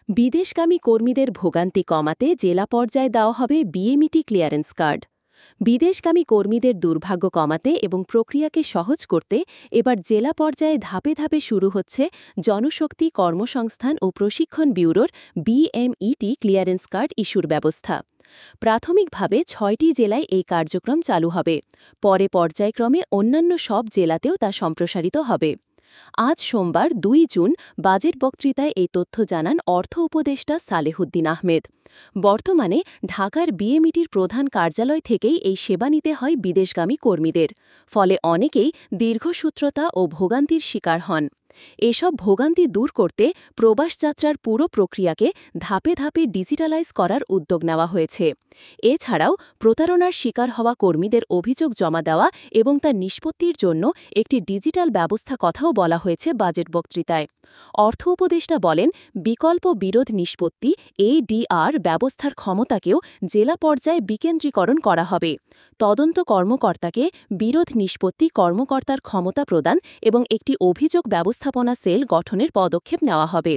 বিদেশগামী কর্মীদের ভোগান্তি কমাতে জেলা পর্যায়ে দেওয়া হবে বিএমইটি ক্লিয়ারেন্স কার্ড। বিদেশগামী কর্মীদের দুর্ভাগ্য কমাতে এবং প্রক্রিয়াকে সহজ করতে এবার জেলা পর্যায়ে ধাপে ধাপে শুরু হচ্ছে জনশক্তি কর্মসংস্থান ও প্রশিক্ষণ ব্যুরোর বিএমইটি ক্লিয়ারেন্স কার্ড ইস্যুর ব্যবস্থা। প্রাথমিকভাবে ৬টি জেলায় এই কার্যক্রম চালু হবে। পরে পর্যায়ক্রমে অন্যান্য সব জেলাতেও তা সম্প্রসারিত হবে। আজ সোমবার ২ জুন বাজেট বক্তৃতায় এই তথ্য জানান অর্থ উপদেষ্টা সালেহুদ্দিন আহমেদ। বর্তমানে ঢাকার বিএমইটির প্রধান কার্যালয় থেকেই এই সেবা নিতে হয় বিদেশগামী কর্মীদের, ফলে অনেকেই দীর্ঘসূত্রতা ও ভোগান্তির শিকার হন। এসব ভোগান্তি দূর করতে প্রবাসযাত্রার পুরো প্রক্রিয়াকে ধাপে ধাপে ডিজিটালাইজ করার উদ্যোগ নেওয়া হয়েছে। এছাড়াও প্রতারণার শিকার হওয়া কর্মীদের অভিযোগ জমা দেওয়া এবং তা নিষ্পত্তির জন্য একটি ডিজিটাল ব্যবস্থা কথাও বলা হয়েছে বাজেট বক্তৃতায়। অর্থ উপদেষ্টা বলেন, বিকল্প বিরোধ নিষ্পত্তি এডিআর ব্যবস্থার ক্ষমতাকেও জেলা পর্যায়ে বিকেন্দ্রীকরণ করা হবে। তদন্ত কর্মকর্তাকে বিরোধ নিষ্পত্তি কর্মকর্তার ক্ষমতা প্রদান এবং একটি অভিযোগ ব্যবস্থাপনা সেল গঠনের পদক্ষেপ নেওয়া হবে।